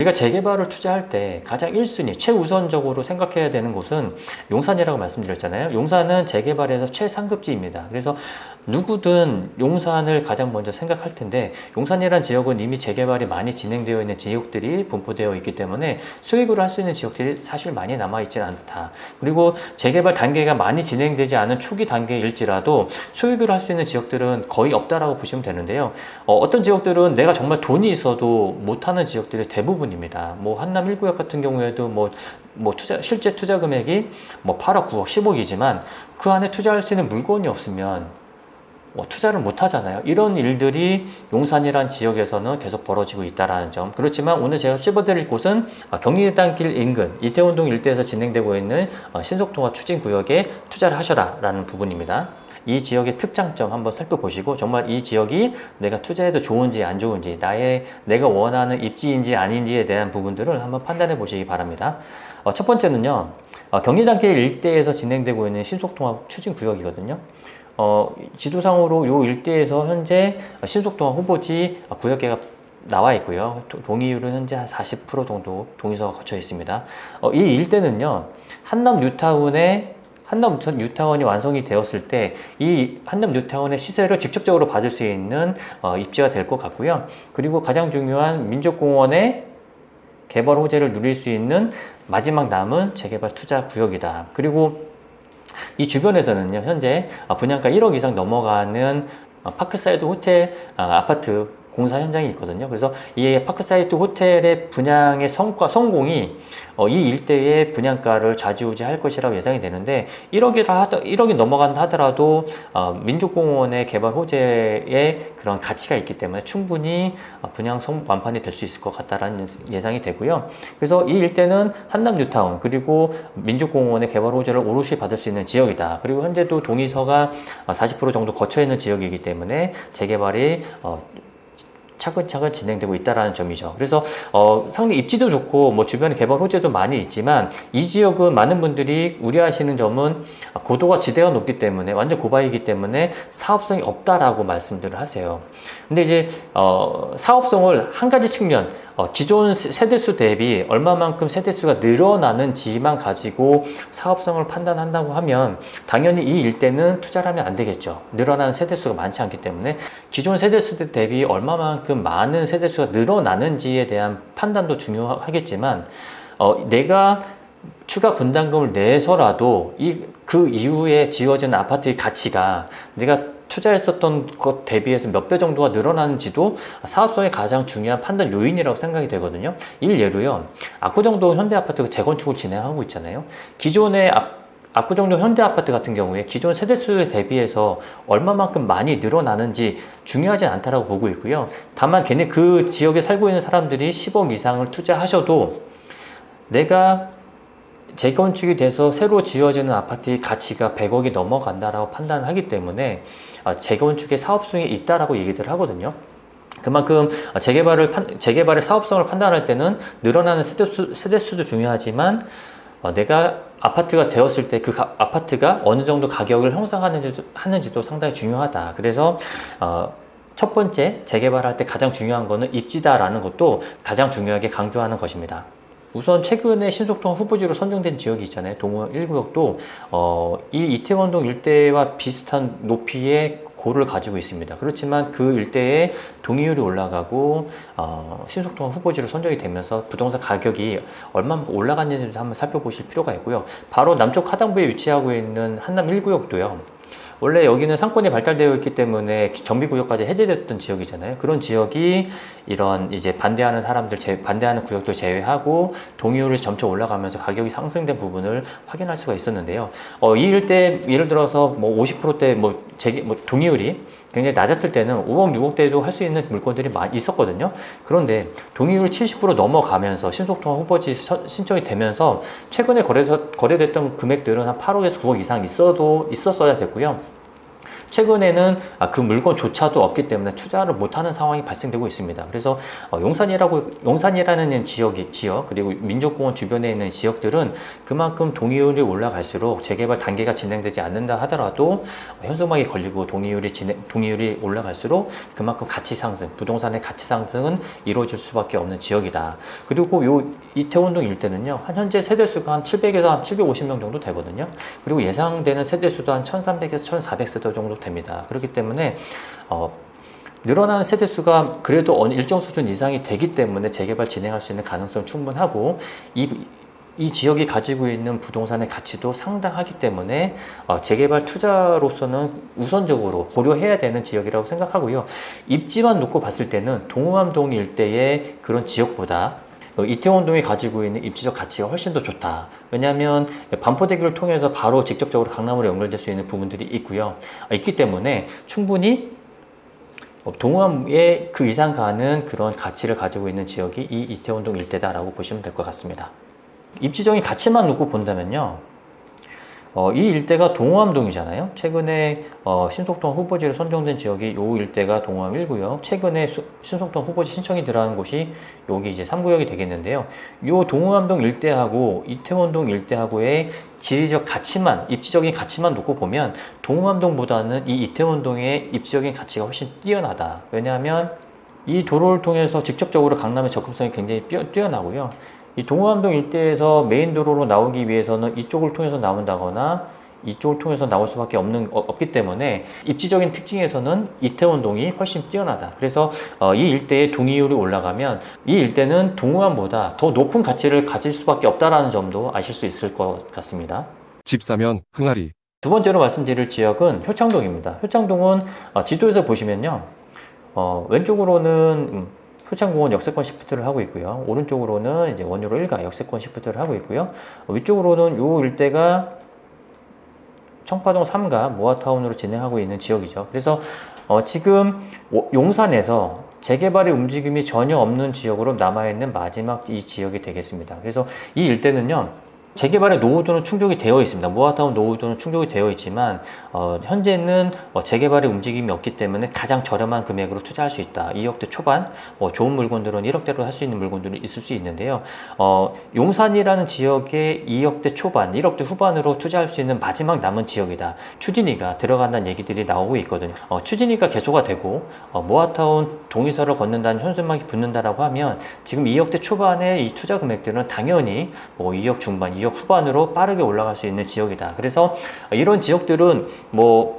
우리가 재개발을 투자할 때 가장 1순위, 최우선적으로 생각해야 되는 곳은 용산이라고 말씀드렸잖아요. 용산은 재개발에서 최상급지입니다. 그래서 누구든 용산을 가장 먼저 생각할 텐데, 용산이란 지역은 이미 재개발이 많이 진행되어 있는 지역들이 분포되어 있기 때문에 수익으로 할 수 있는 지역들이 사실 많이 남아있지 않다. 그리고 재개발 단계가 많이 진행되지 않은 초기 단계일지라도 수익으로 할 수 있는 지역들은 거의 없다라고 보시면 되는데요. 어떤 지역들은 내가 정말 돈이 있어도 못하는 지역들이 대부분입니다. 뭐 한남 1구역 같은 경우에도 실제 투자 금액이 8억, 9억, 10억이지만 그 안에 투자할 수 있는 물건이 없으면 투자를 못 하잖아요. 이런 일들이 용산이란 지역에서는 계속 벌어지고 있다는 점. 그렇지만 오늘 제가 찝어드릴 곳은 경리단길 인근 이태원동 일대에서 진행되고 있는 신속통합 추진구역에 투자를 하셔라 라는 부분입니다. 이 지역의 특장점 한번 살펴보시고 정말 이 지역이 내가 투자해도 좋은지 안 좋은지, 내가 원하는 입지인지 아닌지에 대한 부분들을 한번 판단해 보시기 바랍니다. 첫 번째는요, 경리단길 일대에서 진행되고 있는 신속통합 추진구역이거든요. 지도상으로 이 일대에서 현재 신속통합 후보지 구역계가 나와 있고요. 동의율은 현재 한 40% 정도 동의서가 거쳐 있습니다. 이 일대는요, 한남 뉴타운이 완성이 되었을 때 이 한남 뉴타운의 시세를 직접적으로 받을 수 있는 입지가 될 것 같고요. 그리고 가장 중요한 민족공원의 개발 호재를 누릴 수 있는 마지막 남은 재개발 투자 구역이다. 그리고 이 주변에서는요, 현재 분양가 1억 이상 넘어가는 파크사이드 호텔 아파트 공사 현장이 있거든요. 그래서 이 파크사이드 호텔의 분양의 성공이 이 일대의 분양가를 좌지우지할 것이라고 예상이 되는데 1억이 넘어간다 하더라도 민족공원의 개발 호재에 그런 가치가 있기 때문에 충분히 분양 완판이 될 수 있을 것 같다라는 예상이 되고요. 그래서 이 일대는 한남 뉴타운 그리고 민족공원의 개발 호재를 오롯이 받을 수 있는 지역이다. 그리고 현재도 동의서가 40% 정도 거쳐 있는 지역이기 때문에 재개발이 차근차근 진행되고 있다는 점이죠. 그래서 상당히 입지도 좋고 주변에 개발 호재도 많이 있지만 이 지역은 많은 분들이 우려하시는 점은 고도가 지대가 높기 때문에 완전 고바이기 때문에 사업성이 없다라고 말씀들을 하세요. 근데 이제 사업성을 한 가지 측면, 기존 세대수 대비 얼마만큼 세대수가 늘어나는지만 가지고 사업성을 판단한다고 하면 당연히 이 일대는 투자를 하면 안 되겠죠. 늘어나는 세대수가 많지 않기 때문에 기존 세대수 대비 얼마만큼 많은 세대수가 늘어나는지에 대한 판단도 중요하겠지만 내가 추가 분담금을 내서라도 그 이후에 지어지는 아파트의 가치가 내가 투자했었던 것 대비해서 몇 배 정도가 늘어나는지도 사업성의 가장 중요한 판단 요인이라고 생각이 되거든요. 일례로요, 압구정동 현대아파트가 재건축을 진행하고 있잖아요. 기존의 압구정동 현대아파트 같은 경우에 기존 세대수에 대비해서 얼마만큼 많이 늘어나는지 중요하진 않다라고 보고 있고요. 다만 걔네 그 지역에 살고 있는 사람들이 10억 이상을 투자하셔도 내가 재건축이 돼서 새로 지어지는 아파트의 가치가 100억이 넘어간다라고 판단하기 때문에 재건축의 사업성이 있다라고 얘기들 하거든요. 그만큼 재개발의 사업성을 판단할 때는 늘어나는 세대수도 중요하지만 내가 아파트가 되었을 때 그 아파트가 어느 정도 가격을 형성하는지도 상당히 중요하다. 그래서 첫 번째 재개발할 때 가장 중요한 거는 입지다라는 것도 가장 중요하게 강조하는 것입니다. 우선 최근에 신속통합 후보지로 선정된 지역이 있잖아요. 동호 1구역도 이 이태원동 일대와 비슷한 높이의 고를 가지고 있습니다. 그렇지만 그 일대에 동의율이 올라가고 신속통합 후보지로 선정이 되면서 부동산 가격이 얼마만큼 올라갔는지도 한번 살펴보실 필요가 있고요. 바로 남쪽 하단부에 위치하고 있는 한남 1구역도요. 원래 여기는 상권이 발달되어 있기 때문에 정비구역까지 해제됐던 지역이잖아요. 그런 지역이 이런 이제 반대하는 구역들 제외하고 동의율이 점차 올라가면서 가격이 상승된 부분을 확인할 수가 있었는데요. 이 일대 예를 들어서 50%대 동의율이 굉장히 낮았을 때는 5억, 6억대도 할 수 있는 물건들이 많이 있었거든요. 그런데 동의율 70% 넘어가면서 신속통합 후보지 신청이 되면서 최근에 거래됐던 금액들은 한 8억에서 9억 이상 있었어야 됐고요. 최근에는 그 물건조차도 없기 때문에 투자를 못하는 상황이 발생되고 있습니다. 그래서 용산이라는 지역 그리고 민족공원 주변에 있는 지역들은 그만큼 동의율이 올라갈수록 재개발 단계가 진행되지 않는다 하더라도 현수막이 걸리고 동의율이 올라갈수록 그만큼 가치 상승, 부동산의 가치 상승은 이루어질 수밖에 없는 지역이다. 그리고 요 이태원동 일대는요, 현재 세대수가 한 700에서 한 750명 정도 되거든요. 그리고 예상되는 세대수도 한 1300에서 1400세대 정도 됩니다. 그렇기 때문에 늘어나는 세대수가 그래도 일정 수준 이상이 되기 때문에 재개발 진행할 수 있는 가능성은 충분하고 이 지역이 가지고 있는 부동산의 가치도 상당하기 때문에 재개발 투자로서는 우선적으로 고려해야 되는 지역이라고 생각하고요. 입지만 놓고 봤을 때는 동호암동 일대의 그런 지역보다 이태원동이 가지고 있는 입지적 가치가 훨씬 더 좋다. 왜냐하면 반포대교를 통해서 바로 직접적으로 강남으로 연결될 수 있는 부분들이 있기 때문에 충분히 동호암에 그 이상 가는 그런 가치를 가지고 있는 지역이 이 이태원동 일대다라고 보시면 될 것 같습니다. 입지적인 가치만 놓고 본다면요, 이 일대가 동호암동이잖아요. 최근에 신속도화 후보지로 선정된 지역이 이 일대가 동호암 1구역, 최근에 신속도화 후보지 신청이 들어간 곳이 여기 이제 3구역이 되겠는데요. 이 동호암동 일대하고 이태원동 일대하고의 지리적 가치만, 입지적인 가치만 놓고 보면 동호암동보다는 이 이태원동의 입지적인 가치가 훨씬 뛰어나다. 왜냐하면 이 도로를 통해서 직접적으로 강남의 접근성이 굉장히 뛰어나고요. 이 동호암동 일대에서 메인 도로로 나오기 위해서는 이쪽을 통해서 나온다거나 이쪽을 통해서 나올 수밖에 없기 때문에 입지적인 특징에서는 이태원동이 훨씬 뛰어나다. 그래서 이 일대의 동의율이 올라가면 이 일대는 동호암보다 더 높은 가치를 가질 수밖에 없다는 점도 아실 수 있을 것 같습니다. 집 사면 흥하리. 두 번째로 말씀드릴 지역은 효창동입니다. 효창동은 지도에서 보시면요, 왼쪽으로는 효창공원 역세권 시프트를 하고 있고요. 오른쪽으로는 이제 원효로 1가 역세권 시프트를 하고 있고요. 위쪽으로는 요 일대가 청파동 3가 모아타운으로 진행하고 있는 지역이죠. 그래서 지금 용산에서 재개발의 움직임이 전혀 없는 지역으로 남아있는 마지막 이 지역이 되겠습니다. 그래서 이 일대는요, 재개발의 노후도는 충족이 되어 있습니다. 모아타운 노후도는 충족이 되어 있지만 현재는 재개발의 움직임이 없기 때문에 가장 저렴한 금액으로 투자할 수 있다. 2억대 초반, 좋은 물건들은 1억대로 할 수 있는 물건들이 있을 수 있는데요. 용산이라는 지역에 2억대 초반, 1억대 후반으로 투자할 수 있는 마지막 남은 지역이다. 추진위가 들어간다는 얘기들이 나오고 있거든요. 추진위가 개소가 되고 모아타운 동의서를 걷는다는 현수막이 붙는다라고 하면 지금 2억대 초반의 이 투자 금액들은 당연히 2억 중반, 2억 후반으로 빠르게 올라갈 수 있는 지역이다. 그래서 이런 지역들은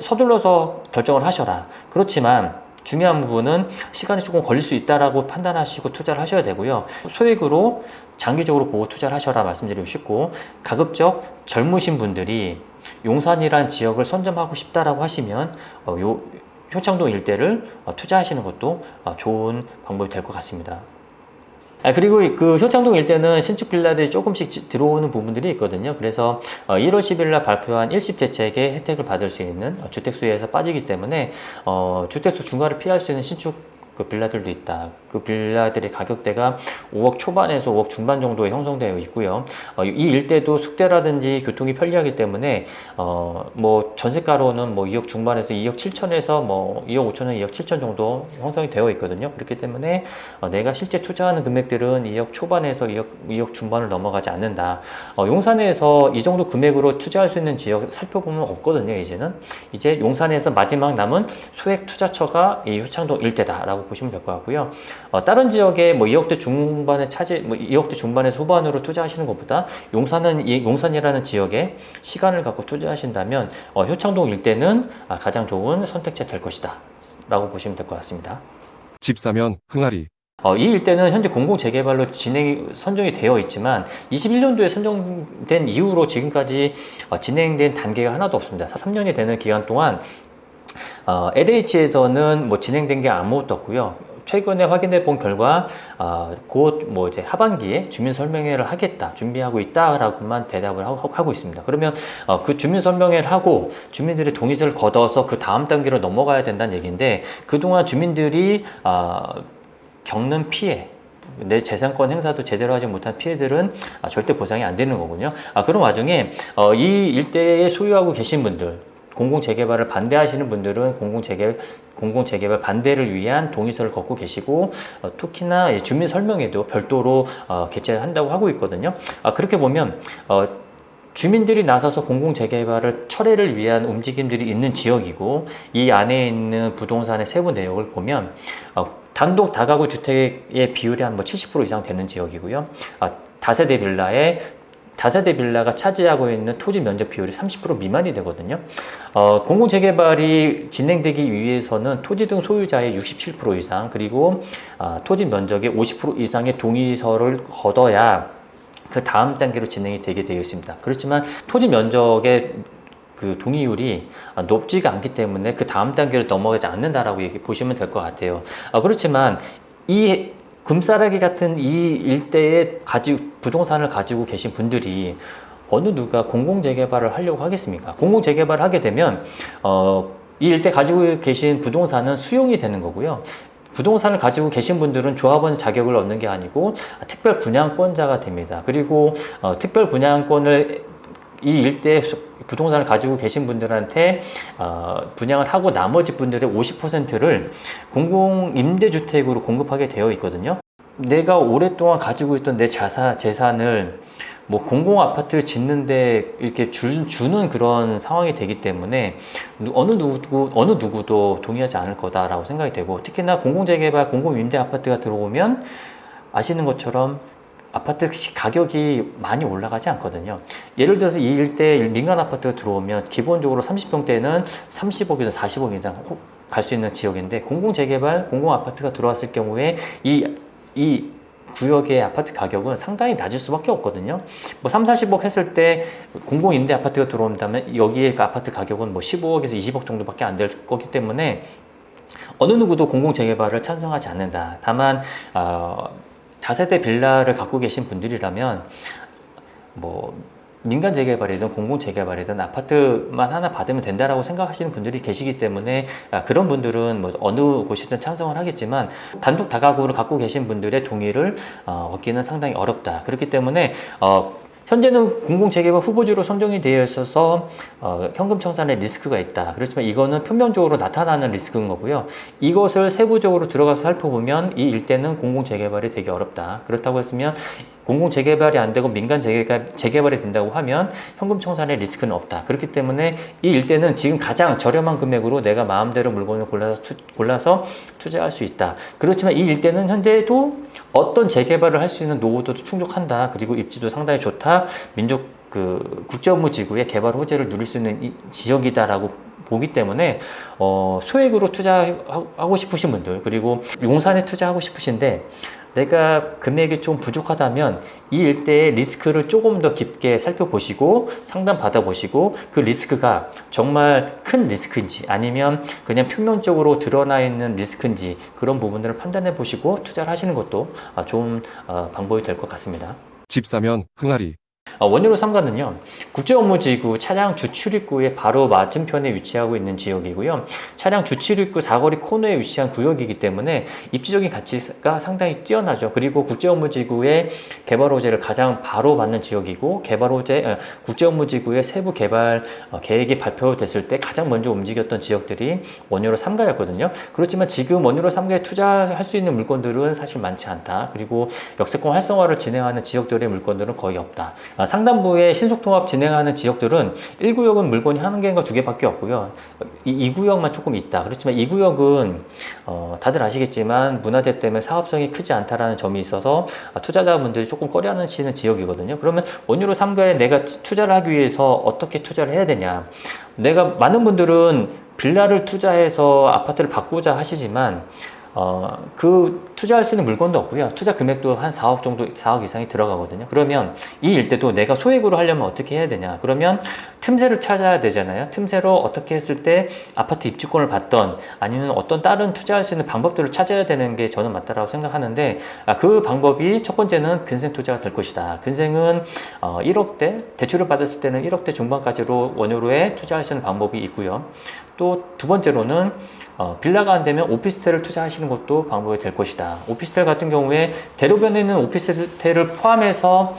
서둘러서 결정을 하셔라. 그렇지만 중요한 부분은 시간이 조금 걸릴 수 있다라고 판단하시고 투자를 하셔야 되고요. 소액으로 장기적으로 보고 투자를 하셔라 말씀드리고 싶고, 가급적 젊으신 분들이 용산이란 지역을 선점하고 싶다라고 하시면 효창동 일대를 투자하시는 것도 좋은 방법이 될 것 같습니다. 그리고 그 효창동 일대는 신축 빌라들이 조금씩 들어오는 부분들이 있거든요. 그래서 1월 10일 날 발표한 일시 대책의 혜택을 받을 수 있는 주택수에서 빠지기 때문에 주택수 중과를 피할 수 있는 신축 그 빌라들도 있다. 그 빌라들의 가격대가 5억 초반에서 5억 중반 정도에 형성되어 있고요. 이 일대도 숙대라든지 교통이 편리하기 때문에 전세가로는 2억 중반에서 2억 7천에서 2억 5천에서 2억 7천 정도 형성이 되어 있거든요. 그렇기 때문에 내가 실제 투자하는 금액들은 2억 초반에서 2억 중반을 넘어가지 않는다. 용산에서 이 정도 금액으로 투자할 수 있는 지역 살펴보면 없거든요. 이제 용산에서 마지막 남은 소액 투자처가 이 효창동 일대다라고 보시면 될 것 같고요. 다른 지역에 2억대 중반에 2억대 중반에서 후반으로 투자하시는 것보다 용산이라는 지역에 시간을 갖고 투자하신다면 효창동 일대는 가장 좋은 선택지가 될 것이다 라고 보시면 될 것 같습니다. 집 사면 흥하리. 이 일대는 현재 공공재개발로 선정이 되어 있지만 21년도에 선정된 이후로 지금까지 진행된 단계가 하나도 없습니다. 3년이 되는 기간 동안 LH에서는 진행된 게 아무것도 없고요. 최근에 확인해 본 결과 곧 이제 하반기에 주민 설명회를 하겠다, 준비하고 있다라고만 대답을 하고 있습니다. 그러면 그 주민 설명회를 하고 주민들의 동의서를 걷어서 그 다음 단계로 넘어가야 된다는 얘기인데, 그동안 주민들이 겪는 피해, 내 재산권 행사도 제대로 하지 못한 피해들은 절대 보상이 안 되는 거군요. 그런 와중에 이 일대에 소유하고 계신 분들, 공공재개발을 반대하시는 분들은 공공재개발 반대를 위한 동의서를 걷고 계시고, 특히나 주민 설명회도 별도로 개최한다고 하고 있거든요. 그렇게 보면 주민들이 나서서 공공재개발을 철회를 위한 움직임들이 있는 지역이고, 이 안에 있는 부동산의 세부 내역을 보면 단독 다가구 주택의 비율이 한 70% 이상 되는 지역이고요. 다세대 빌라가 차지하고 있는 토지 면적 비율이 30% 미만이 되거든요. 공공재개발이 진행되기 위해서는 토지 등 소유자의 67% 이상, 그리고 토지 면적의 50% 이상의 동의서를 거둬야 그 다음 단계로 진행이 되게 되어 있습니다. 그렇지만 토지 면적의 그 동의율이 높지가 않기 때문에 그 다음 단계를 넘어가지 않는다라고 보시면 될 것 같아요. 그렇지만 이 금싸라기 같은 이 일대에 부동산을 가지고 계신 분들이 어느 누가 공공재개발을 하려고 하겠습니까? 공공재개발을 하게 되면 이 일대 가지고 계신 부동산은 수용이 되는 거고요. 부동산을 가지고 계신 분들은 조합원 자격을 얻는 게 아니고 특별 분양권자가 됩니다. 그리고 특별 분양권을 이 일대 부동산을 가지고 계신 분들한테 분양을 하고 나머지 분들의 50%를 공공임대주택으로 공급하게 되어 있거든요. 내가 오랫동안 가지고 있던 내 재산을 뭐 공공아파트를 짓는데 이렇게 주는 그런 상황이 되기 때문에 어느 누구도 동의하지 않을 거다라고 생각이 되고, 특히나 공공재개발, 공공임대아파트가 들어오면 아시는 것처럼 아파트 가격이 많이 올라가지 않거든요. 예를 들어서 이 일대 민간 아파트가 들어오면 기본적으로 30평대는 30억에서 40억 이상 갈 수 있는 지역인데, 공공재개발, 공공아파트가 들어왔을 경우에 이 구역의 아파트 가격은 상당히 낮을 수밖에 없거든요. 뭐 3, 40억 했을 때 공공임대 아파트가 들어온다면 여기에 그 아파트 가격은 뭐 15억에서 20억 정도밖에 안 될 거기 때문에 어느 누구도 공공재개발을 찬성하지 않는다. 다만 다세대 빌라를 갖고 계신 분들이라면 뭐 민간 재개발이든 공공 재개발이든 아파트만 하나 받으면 된다라고 생각하시는 분들이 계시기 때문에 그런 분들은 뭐 어느 곳이든 찬성을 하겠지만, 단독 다가구를 갖고 계신 분들의 동의를 얻기는 상당히 어렵다. 그렇기 때문에 현재는 공공재개발 후보지로 선정이 되어 있어서 현금 청산의 리스크가 있다. 그렇지만 이거는 표면적으로 나타나는 리스크인 거고요. 이것을 세부적으로 들어가서 살펴보면 이 일대는 공공재개발이 되게 어렵다. 그렇다고 했으면 공공재개발이 안 되고 민간 재개발이 된다고 하면 현금 청산의 리스크는 없다. 그렇기 때문에 이 일대는 지금 가장 저렴한 금액으로 내가 마음대로 물건을 골라서 투자할 수 있다. 그렇지만 이 일대는 현재도 어떤 재개발을 할 수 있는 노후도도 충족한다. 그리고 입지도 상당히 좋다. 국제업무지구의 개발 호재를 누릴 수 있는 지역이다라고 보기 때문에 소액으로 투자하고 싶으신 분들, 그리고 용산에 투자하고 싶으신데 내가 금액이 좀 부족하다면 이 일대의 리스크를 조금 더 깊게 살펴보시고 상담 받아보시고, 그 리스크가 정말 큰 리스크인지 아니면 그냥 표면적으로 드러나 있는 리스크인지 그런 부분들을 판단해 보시고 투자를 하시는 것도 좋은 방법이 될 것 같습니다. 집 사면 흥하리. 원유로 3가는요, 국제업무지구 차량 주출입구의 바로 맞은편에 위치하고 있는 지역이고요. 차량 주출입구 사거리 코너에 위치한 구역이기 때문에 입지적인 가치가 상당히 뛰어나죠. 그리고 국제업무지구의 개발 호재를 가장 바로 받는 지역이고, 국제업무지구의 세부 개발 계획이 발표됐을 때 가장 먼저 움직였던 지역들이 원유로 3가였거든요. 그렇지만 지금 원유로 3가에 투자할 수 있는 물건들은 사실 많지 않다. 그리고 역세권 활성화를 진행하는 지역들의 물건들은 거의 없다. 상단부에 신속통합 진행하는 지역들은 1구역은 물건이 1개인가 2개밖에 없고요. 2구역만 조금 있다. 그렇지만 2구역은 다들 아시겠지만 문화재 때문에 사업성이 크지 않다라는 점이 있어서 투자자분들이 조금 꺼려하시는 지역이거든요. 그러면 원유로 3가에 내가 투자를 하기 위해서 어떻게 투자를 해야 되냐. 많은 분들은 빌라를 투자해서 아파트를 바꾸자 하시지만 투자할 수 있는 물건도 없고요. 투자 금액도 한 4억 정도, 4억 이상이 들어가거든요. 그러면 이 일대도 내가 소액으로 하려면 어떻게 해야 되냐? 그러면 틈새를 찾아야 되잖아요. 틈새로 어떻게 했을 때 아파트 입주권을 받던 아니면 어떤 다른 투자할 수 있는 방법들을 찾아야 되는 게 저는 맞다라고 생각하는데, 그 방법이 첫 번째는 근생 투자가 될 것이다. 근생은 1억대, 대출을 받았을 때는 1억대 중반까지로 원유로에 투자할 수 있는 방법이 있고요. 또 두 번째로는 빌라가 안 되면 오피스텔을 투자하시는 것도 방법이 될 것이다. 오피스텔 같은 경우에 대로변에 있는 오피스텔을 포함해서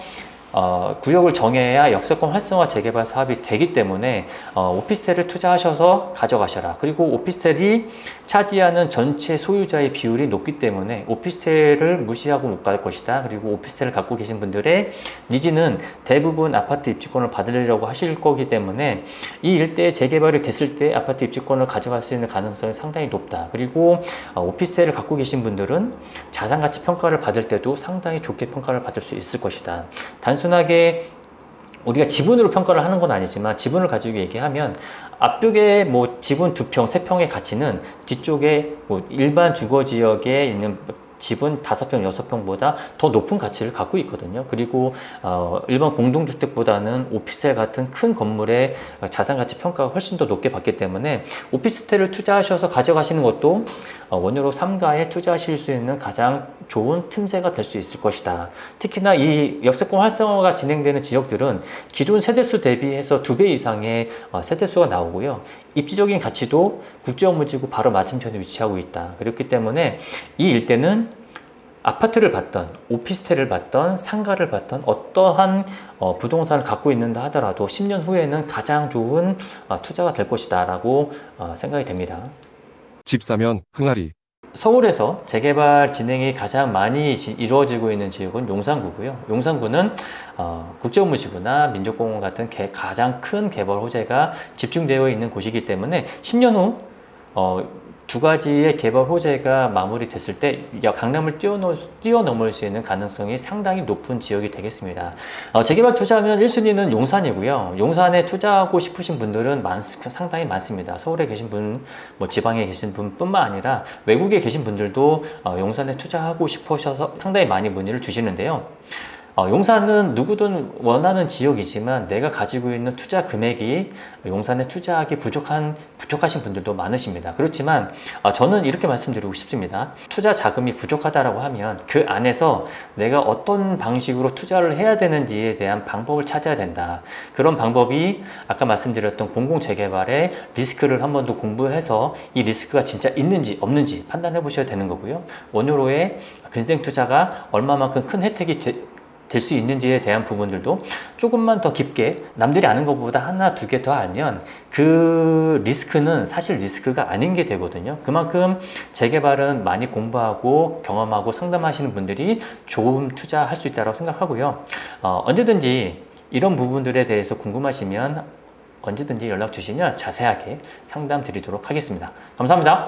구역을 정해야 역세권 활성화 재개발 사업이 되기 때문에 오피스텔을 투자하셔서 가져가셔라. 그리고 오피스텔이 차지하는 전체 소유자의 비율이 높기 때문에 오피스텔을 무시하고 못 갈 것이다. 그리고 오피스텔을 갖고 계신 분들의 니즈는 대부분 아파트 입주권을 받으려고 하실 거기 때문에 이 일대에 재개발이 됐을 때 아파트 입주권을 가져갈 수 있는 가능성이 상당히 높다. 그리고 오피스텔을 갖고 계신 분들은 자산가치 평가를 받을 때도 상당히 좋게 평가를 받을 수 있을 것이다. 단순하게 우리가 지분으로 평가를 하는 건 아니지만 지분을 가지고 얘기하면 앞쪽에 뭐 지분 2평, 3평의 가치는 뒤쪽에 뭐 일반 주거지역에 있는 집은 5평, 6평보다 더 높은 가치를 갖고 있거든요. 그리고 일반 공동주택보다는 오피스텔 같은 큰 건물의 자산가치 평가가 훨씬 더 높게 받기 때문에 오피스텔을 투자하셔서 가져가시는 것도 원효로 3가에 투자하실 수 있는 가장 좋은 틈새가 될 수 있을 것이다. 특히나 이 역세권 활성화가 진행되는 지역들은 기존 세대수 대비해서 2배 이상의 세대수가 나오고요. 입지적인 가치도 국제업무지구 바로 맞은편에 위치하고 있다. 그렇기 때문에 이 일대는 아파트를 받던 오피스텔을 받던 상가를 받던 어떠한 부동산을 갖고 있는다 하더라도 10년 후에는 가장 좋은 투자가 될 것이다 라고 생각이 됩니다. 집 사면 흥하리. 서울에서 재개발 진행이 가장 많이 이루어지고 있는 지역은 용산구고요. 용산구는 국제업무지구나 민족공원 같은 가장 큰 개발 호재가 집중되어 있는 곳이기 때문에 10년 후 2가지의 개발 호재가 마무리됐을 때 강남을 뛰어넘을 수 있는 가능성이 상당히 높은 지역이 되겠습니다. 재개발 투자하면 1순위는 용산이고요. 용산에 투자하고 싶으신 분들은 상당히 많습니다. 서울에 계신 분, 뭐 지방에 계신 분뿐만 아니라 외국에 계신 분들도 용산에 투자하고 싶으셔서 상당히 많이 문의를 주시는데요. 용산은 누구든 원하는 지역이지만 내가 가지고 있는 투자 금액이 용산에 투자하기 부족하신 분들도 많으십니다. 그렇지만 저는 이렇게 말씀드리고 싶습니다. 투자 자금이 부족하다라고 하면 그 안에서 내가 어떤 방식으로 투자를 해야 되는지에 대한 방법을 찾아야 된다. 그런 방법이 아까 말씀드렸던 공공재개발의 리스크를 한 번 더 공부해서 이 리스크가 진짜 있는지 없는지 판단해 보셔야 되는 거고요. 원효로의 근생 투자가 얼마만큼 큰 혜택이 될 수 있는지에 대한 부분들도 조금만 더 깊게 남들이 아는 것보다 하나, 2개 더 알면 그 리스크는 사실 리스크가 아닌 게 되거든요. 그만큼 재개발은 많이 공부하고 경험하고 상담하시는 분들이 좋은 투자할 수 있다고 생각하고요. 언제든지 이런 부분들에 대해서 궁금하시면 언제든지 연락 주시면 자세하게 상담 드리도록 하겠습니다. 감사합니다.